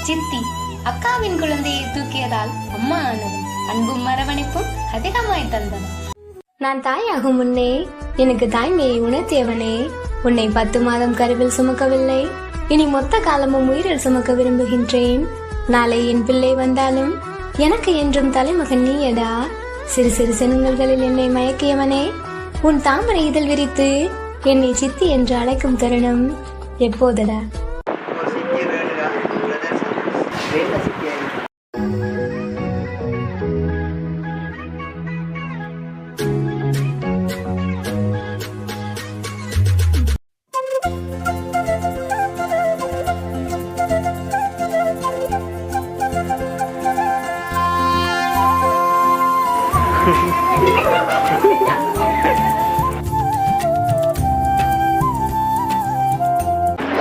சித்தி அக்காவின் குழந்தையை தூக்கியதால் அம்மா ஆனது. அன்பும் அரவணைப்பும் அதிகமாய் தந்தன. நான் தாயாகும் முன்னே எனக்கு தாய்மையை உணர்த்தியவனே, உன்னை 10 மாதம் கருவில் சுமக்கவில்லை, இனி மொத்த காலமும் உயிரில் சுமக்க விரும்புகின்றேன். நாளை என் பிள்ளை வந்தாலும் எனக்கு என்றும் தலைமகன் நீயடா. சிறு சிறு சினுங்கல்களில் என்னை மயக்கியவனே, உன் தாமரை இதழ் விரித்து என்னை சித்தி என்று அழைக்கும் தருணம் எப்போதடா?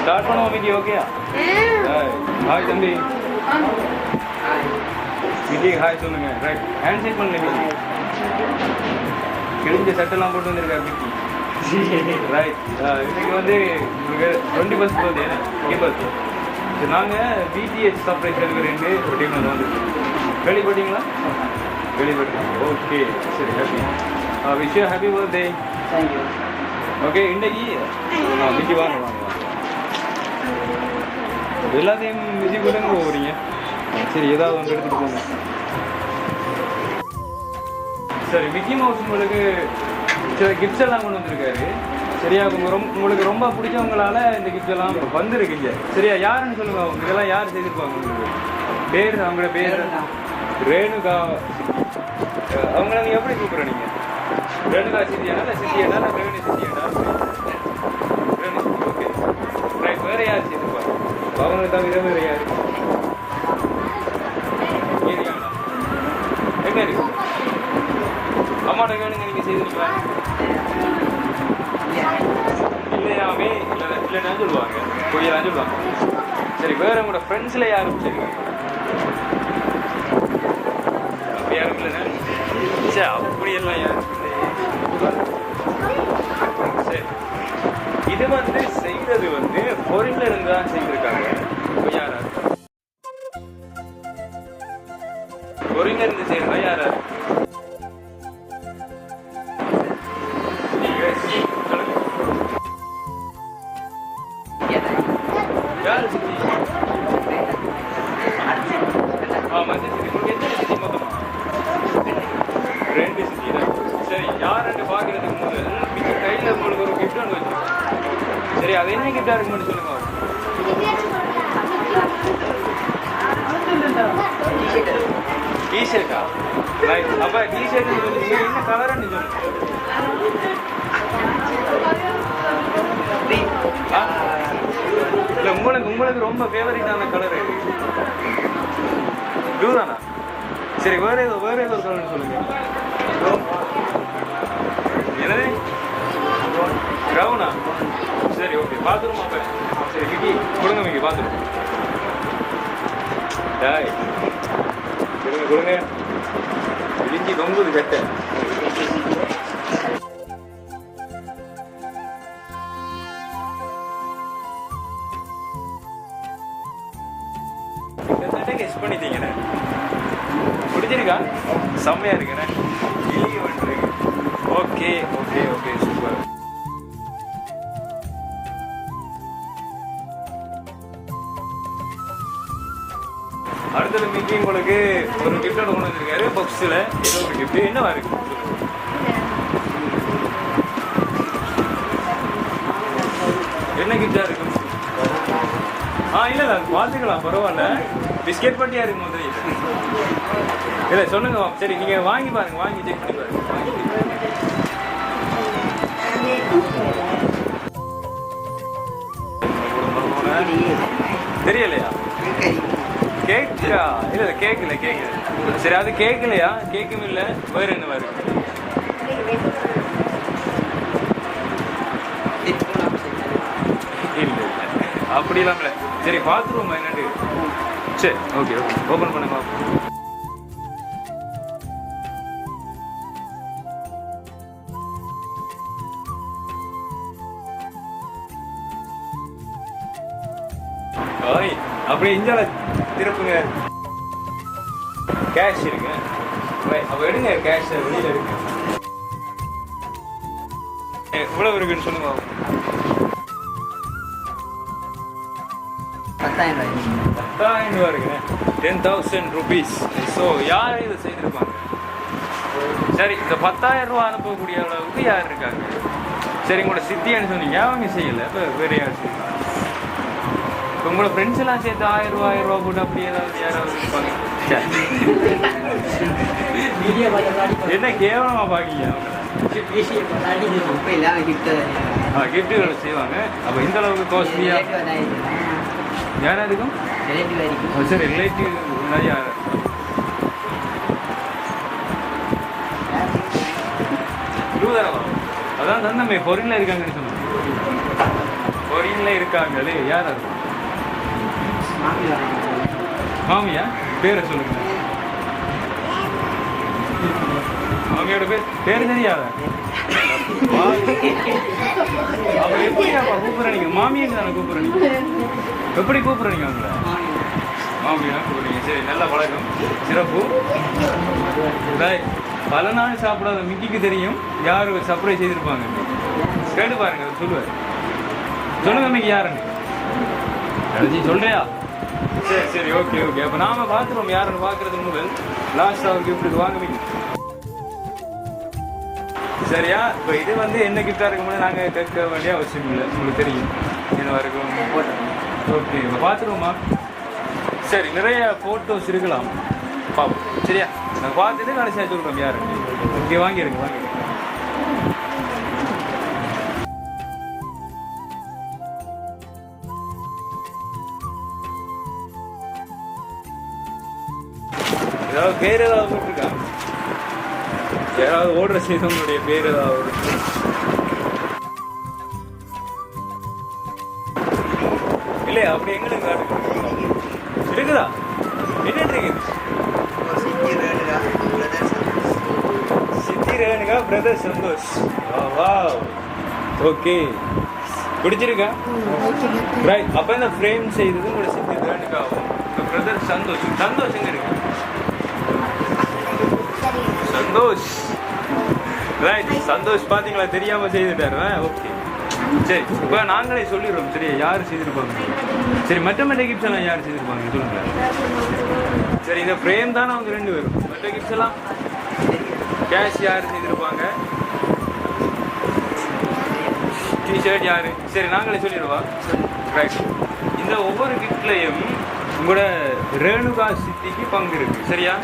ஸ்டார்ட் பண்ணுவோம் விக்கி. ஓகேயா? ஹாய் தம்பி. விக்கி ஹாய் சொல்லுங்க. ரைட் ஹேண்ட் ஷேக் பண்ணல விக்கி. கிழிஞ்ச சட்டெல்லாம் போட்டு வந்திருக்காரு விக்கி. ரைட் இன்னைக்கு வந்து உங்களுக்கு 21st பர்த்டே பர்த்டே. சரி நாங்கள் பிடிஎச் சர்ப்ரைஸ் டெலிவரின்னு ஒரு டீம் வந்துருக்கோம். கேள்விப்பட்டீங்களா? கேள்விப்பட்டீங்க. ஓகே சரி happy. Wish you happy birthday. Thank you. Okay இன்னைக்கு விக்கி வாங்க வாங்க எல்லாத்தையும் விஜி கூட போகிறீங்க. சரி ஏதாவது ஒன்று எடுத்துகிட்டு போங்க. சரி மிக்கி மவுஸ் உங்களுக்கு சில கிஃப்ட்ஸ் எல்லாம் கொண்டு வந்திருக்காரு. சரியா உங்களுக்கு ரொம்ப பிடிச்சவங்களால இந்த கிஃப்ட்ஸ் எல்லாம் வந்துருக்குங்க. சரியா யாருன்னு சொல்லுங்க. அவங்க இதெல்லாம் யார் செய்திருப்பாங்க? உங்களுக்கு பேர் அவங்களோட பேர் ரேணுகா. அவங்கள நீங்கள் எப்படி கூப்பிட்ற? நீங்கள் ரேணுகா சித்தியானா இல்லை சித்தியானா இல்லை ரேணு சித்தியானா? ரேணு சித்தி. Okay right. வேறு யார் செய்திருப்பாங்க? அவங்க தவிர வேறு யாரு? எங்க இருக்கு? அம்மாட்ட வேணுங்க. நீங்கள் செய்திருக்கீங்களா? இல்லையாமே இல்லைன்னா சொல்லுவாங்க. பொய்யெல்லாம் சொல்லுவாங்க. சரி வேற உங்களோட ஃப்ரெண்ட்ஸில் யாரும் செய்வீங்க? அப்படி யாரும் இல்லைண்ணே. சரி அப்படியெல்லாம் யாரும் இல்லை. சரி இது வந்து செய்கிறது வந்து ஃபாரின்ல இருந்து தான் செய்திருக்காங்க. யாரா ஃபாரின்ல இருந்து செய்யறதா யாரா? யாரு சித்தி? மஞ்சள் சித்தி. உங்களுக்கு எத்தனை சித்தி மொத்தமா? 2 சித்தி தான். சரி யாருன்னு பார்க்கறதுக்கு முதல் மிச்ச கையில் உங்களுக்கு ஒரு கிஃப்ட் ஒன்று வச்சிருக்கோம். சரி அது என்ன கிஃப்டா இருக்குன்னு சொல்லுங்க. டிஷர்ட்டா? ரைட். அப்போ டிஷர்ட் சொல்லுங்க. என்ன கலர்னு சொல்லுங்க. இல்லை உங்களுக்கு ரொம்ப ஃபேவரட்டான கலர் ப்ளூ தானா? சரி வேற ஏதோ ஒரு கலர்னு சொல்லுங்க. என்னது? ப்ரௌனா? சரி ஓகே பாத்ரூம். அப்போ சரி விக்கி கொடுங்க. விக்கி பாத்ரூம். டாய் கொடுங்க. இஞ்சி தொங்குது கட்ட. கெஸ் பண்ணிட்டீங்கண்ணே. பிடிச்சிருக்கா? செம்மையா இருக்குண்ணே. இலி வந்துருக்கு. Okay okay okay super. அடுத்தது மிக்கி உங்களுக்கு ஒரு கிஃப்ட் கொண்டு வந்திருக்காரு. பாக்ஸில் ஏதோ ஒரு கிஃப்ட். என்னவா இருக்கு? என்ன கிஃப்டா இருக்கு? இல்லை அது பார்த்துக்கலாம் பரவாயில்ல. பிஸ்கெட் பட்டியா இருக்கு முதல்ல. இல்லை சொல்லுங்க. சரி நீங்கள் வாங்கி பாருங்க. வாங்கி செக் பண்ணி பாருங்க. தெரியலையா? கேக்கா? இல்லை கேக் இல்லை. சரி அது கேக் இல்லையா? கேக்கும் இல்லை. வேறு என்னவா இருக்கு? இல்லை அப்படிலாம் இல்லை. சரி பாத்ரூம் என்னட்டு? சரி ஓகே ஓப்பன் பண்ணுங்க. அப்படியே இஞ்சால திருப்புங்க. கேஷ் இருக்கு. அப்ப எடுங்க கேஷ் வெளியில இருக்கு. எவ்வளவு இருக்குன்னு சொல்லுங்க. 10,000 ரூபா இருக்குங்க. 10,000 rupees. ஸோ யார் இதை செய்திருப்பாங்க? சரி, இந்த 10,000 ரூபா அனுப்பக்கூடிய அளவுக்கு யார் இருக்காங்க? சரி, உங்களோட சித்தியான்னு சொன்னீங்க, அவங்க செய்யலை. இப்போ வேறு யார் செய்யலாம்? இப்போ உங்களோட ஃப்ரெண்ட்ஸ் எல்லாம் சேர்த்து 1000 ரூபா போட்டு அப்படி ஏதாவது யாராவது இருப்பாங்க? என்ன கேவலமாக பார்க்கீங்க? கிஃப்ட்டுகளை செய்வாங்க. அப்போ இந்த அளவுக்கு காஸ்ட்லியா யாரா இருக்கும்? சரி, ரிலேட்டிவ் நிறையா. அதான் தந்தமே பொரின்ல இருக்காங்கன்னு சொன்னாங்க. பொரின்ல இருக்காங்களே யாரா இருக்கும்? மாமியா பேரை சொல்லுங்க. மாமியோட பேர் தெரியாத? அவ எப்படி கூப்பிடுறீங்க? மாமியாக்கு தானே கூப்பிடுறீங்க. எப்படி கூப்பிடுறீங்க அவங்கள? மாமியா கூப்பிடுறீங்க. சரி, நல்ல பழக்கம், சிறப்பு. பல நாள் சாப்பிடாத மிக்கிக்கு தெரியும் யார் சர்ப்ரைஸ் செய்திருப்பாங்க. கேட்டு பாருங்க, சொல்லுவார். சொல்லுங்க மிக்கி யாருன்னு சொல்றியா? சரி சரி, ஓகே ஓகே. அப்போ நாம பார்த்துருவோம் யாருன்னு பார்க்கறதுக்கு முதல் லாஸ்ட் அவர் கிஃப்ட்டுக்கு வாங்க மிக்கி. சரியா? இப்போ இது வந்து என்ன கிஃப்டாக இருக்கும்போது நாங்கள் கேட்க வேண்டிய அவசியம் இல்லை, உங்களுக்கு தெரியும் என்ன வரைக்கும். ஓகே, இப்போ பார்த்துருவோமா? சரி, நிறைய ஃபோட்டோஸ் இருக்கலாம், பார்ப்போம். சரியா? நான் பார்த்துட்டு கடைசியாக சொல்கிறோம் யாரு. இங்கே வாங்கிடுங்க வாங்கிடுங்க. ஏதாவது பேர் ஏதாவது போட்டிருக்கா? யாராவது ஓடுற செய்தவங்களுடைய பேர் ஏதாவது இல்லையா? அப்படி எங்களுக்கு இருக்குதா? என்ன இருக்குது? சித்தி Renuka brother Santosh. Wow, okay, பிடிச்சிருக்கா? ரைட். அப்போ இந்த ஃப்ரேம் செய்தது உங்களோட சித்தி ரேணுகாவும் பிரதர் சந்தோஷ். சந்தோஷ் எங்க இருக்கு? சந்தோஷ், ரைட். சந்தோஷ் பார்த்தீங்களா, தெரியாம செய்துட்டாரு. ஓகே, சரி. இப்போ நாங்களே சொல்லிடுறோம். சரி, யார் செய்திருப்பாங்க? சரி, மற்ற கிஃப்ட்ஸ் எல்லாம் யார் செய்திருப்பாங்க சொல்லுங்க. சரி, இந்த ஃப்ரேம் தானே அவங்க 2 பேரும். மற்ற கிஃப்ட்ஸ் எல்லாம் கேஷ் யார் செய்திருப்பாங்க? டிஷர்ட் யாரு? சரி, நாங்களே சொல்லிடுவா. ரைட். இந்த ஒவ்வொரு கிஃப்ட்லையும் உங்களோட ரேணுகா சித்திக்கு பங்கு இருக்கு. சரியா?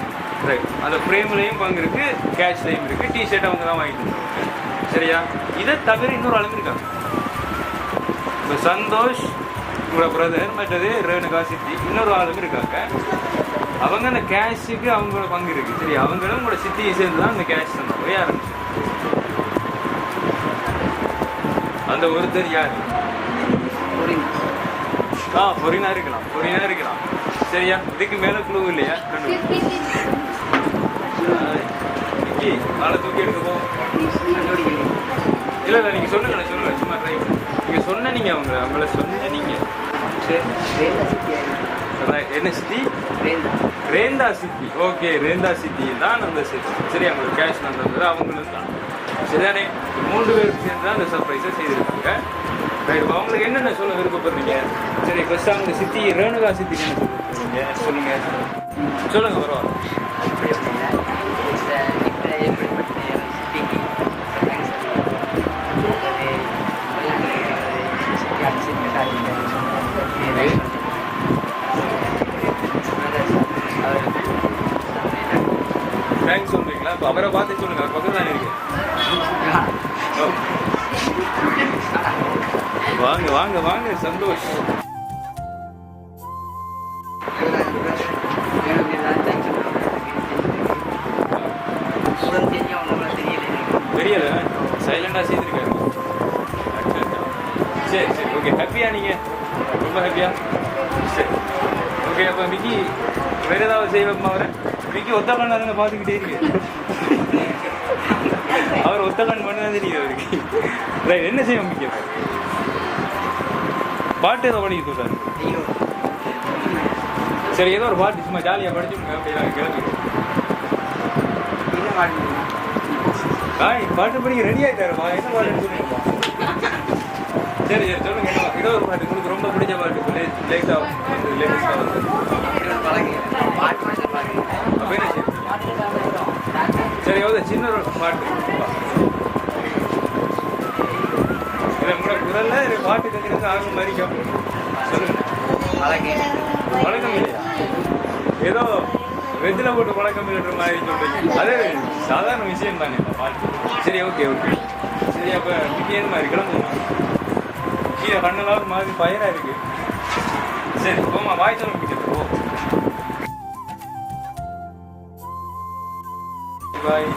ரைட். அந்த ஃப்ரேம்லையும் பங்கு இருக்கு, கேஷ்லையும் இருக்கு. டிஷர்ட் அவங்க தான் வாங்கிட்டு இருக்காங்க. சரியா? இதை தவிர இன்னொரு ஆளுங்க இருக்காங்க. இப்போ சந்தோஷ் உங்களோட பிரதர், மற்றது ரேணுகா சித்தி, இன்னொரு ஆளுங்க இருக்காங்க. அவங்க அந்த கேஷுக்கு அவங்களோட பங்கு இருக்கு. சரி, அவங்களும் உங்களோட சித்தியை சேர்ந்து தான் அந்த கேஷ் தந்தாங்க. யாரு அந்த ஒருத்தர்? யார்? பொரினா இருக்கலாம், பொரினா இருக்கலாம். சரியா? இதுக்கு மேல குழு இல்லையா? நாளை தூக்கி எடுக்க போவோம். இல்லை இல்லை, நீங்கள் சொல்லுங்க, நான் சொல்லுவேன். சும்மா ட்ரை நீங்கள் சொன்ன நீங்கள் அவங்கள சொன்ன நீங்கள். என்ன சித்தி? ரேந்தா சித்தி. ஓகே, ரேந்தா சித்தி தான் அந்த சித்தி. சரி, அவங்களுக்கு கேஷ் நான் தந்தது அவங்களும் தான். சரிதானே? 3 பேருக்கு சேர்ந்து தான் அந்த சர்ப்ரைஸை செய்திருக்காங்க. ரைட். அவங்களுக்கு என்னென்ன சொல்ல விருப்பப்படுறீங்க? சரி, ஃபர்ஸ்ட் அவங்க சித்தி ரேணுகா சித்திக்கு என்ன சொல்லுங்க சொல்லுங்க பரவாயில்ல. தேங்க்ஸ் சொல்றீங்களா? இப்போ அவரை பார்த்து சொல்லுங்க, அவர் பக்கம் தானே இருக்கு. வாங்க வாங்க வாங்க, சந்தோஷ். தெரியல, சைலண்டா செய்திருக்காரு. சரி சரி, ஓகே. ஹாப்பியா நீங்க? ரொம்ப ஹாப்பியா? சரி, ஓகே. அப்போ மிக்கி வேற ஏதாவது செய்வோமா? அவரை மிக்கி ஒத்த கண்ணாதுங்க பார்த்துக்கிட்டே இருக்கு. அவர் ஒத்த கண் பண்ணதான் தெரியுது அவருக்கு. ரைட். என்ன செய்வோம் மிக்கி? பாட்டு ஏதோ படிக்க சொல்றாரு. சரி ஏதோ ஒரு பாட்டு சும்மா ஜாலியாக படிச்சுங்க அப்படிலாம் கிளம்பி பாட்டு படிக்க ரெடி ஆகிட்டாருப்பா என்ன பாட்டு சொல்லுங்கப்பா சரி சரி சொல்லுங்க என்ன ஏதோ ஒரு பாட்டு உங்களுக்கு ரொம்ப பிடிச்ச பாட்டு லேட்டாக அப்படின்னு சரி எவ்வளோ சின்ன ஒரு பாட்டு இல்லை உங்களோட குரல்ல பாட்டு கேட்கறது ஆகும் மாதிரி சொல்லுங்க வழக்கம் இல்லையா ஏதோ வெஜ்ஜில் போட்டு பழக்கம் இல்லைன்ற மாதிரி சொல்றீங்க அது சாதாரண விஷயம் தானே பாட்டு சரி ஓகே ஓகே சரி அப்போ வித்தியாச மாதிரி கிளம்புமா கீழே கண்ணெல்லாம் மாதிரி பயராக இருக்கு சரி போமா வாய் சொல்ல போ பாய்